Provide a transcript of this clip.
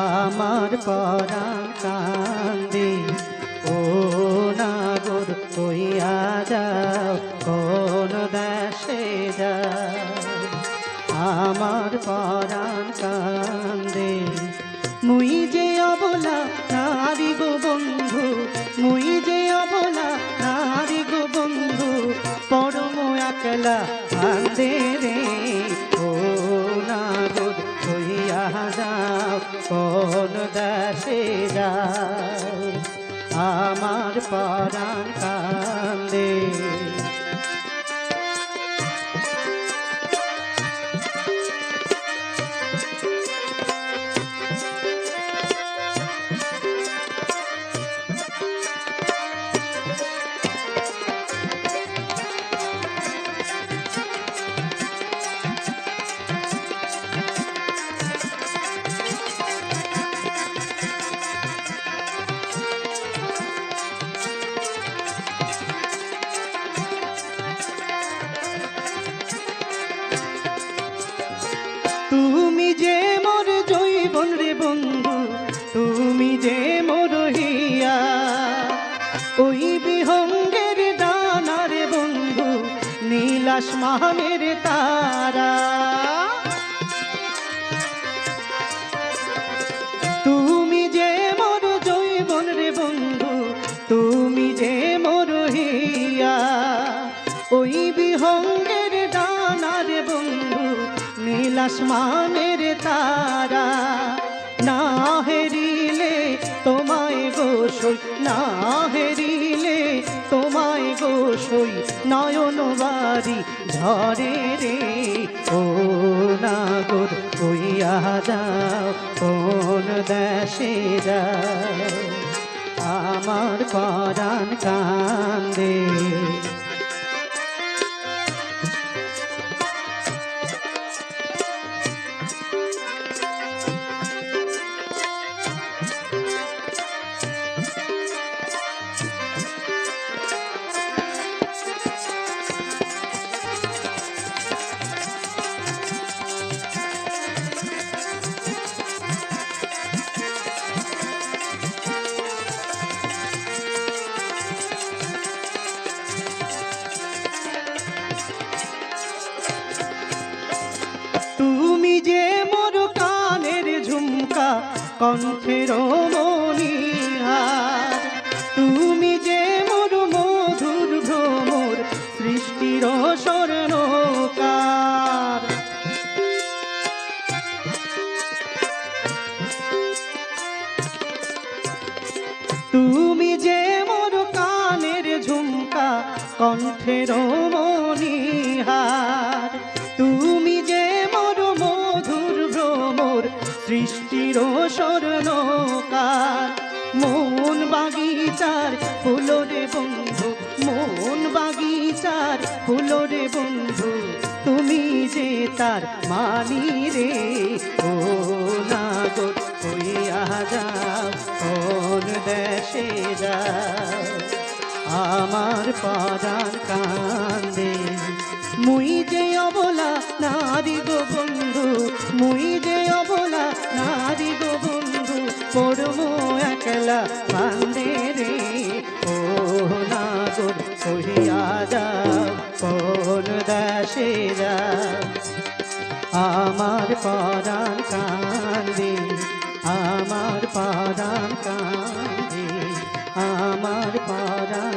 আমার পরাণ কান্দে ও নাগর কইয়া যাও কোন দেশে যাও আমার পরাণ কান্দে মুই যে অবলা নারী গো বন্ধু মুই যে অবলা নারী গো বন্ধু পরম একলা কান্দে রে ও নাগর কইয়া যাও কোন দেশে যাও আমার পরাণ কান্দে তুমি যে মোর জৈবন রে বন্ধু তুমি যে মোর হিয়া ওই বিহঙ্গের ডানা রে বন্ধু নীল আসমানের তারা তুমি যে মোর জৈবন রে বন্ধু তুমি যে মোর হিয়া ওই বিহঙ্গের ডানা রে বন্ধু নীল আসমানের তারা না হেরিলে তোমায় গোসই না হেরিলে তোমায় গোসই নয়ন বাড়ি ঝরে রে ও নাগর কইয়া যাও কোন দেশে যাও আমার পরাণ কান্দে তুমি যে মোর কানের ঝুমকা কণ্ঠের মণিহার তুমি যে মোর মধুর ভ্রমর সৃষ্টির স্বর্ণকার তুমি যে মোর কানের ঝুমকা কণ্ঠের মণিহার তুমি যে মোর মধুর ভ্রমর সৃষ্টির স্বর্ণকার মন বাগিচার ফুলরে বন্ধু মন বাগিচার ফুলরে বন্ধু তুমি যে তার মানি রে ও নাগর কইয়া যাও কোন দেশে যাও আমার পরাণ কান্দে মুই যে অবলা নারী গো বন্ধু মুই যে অবলা নারী গো বন্ধু পরম একলা কান্দে রে ও নাগর কইয়া যাও কোন দেশে যাও আমার পরাণ কান্দে আমার পরাণ কান্দে আমার পরাণ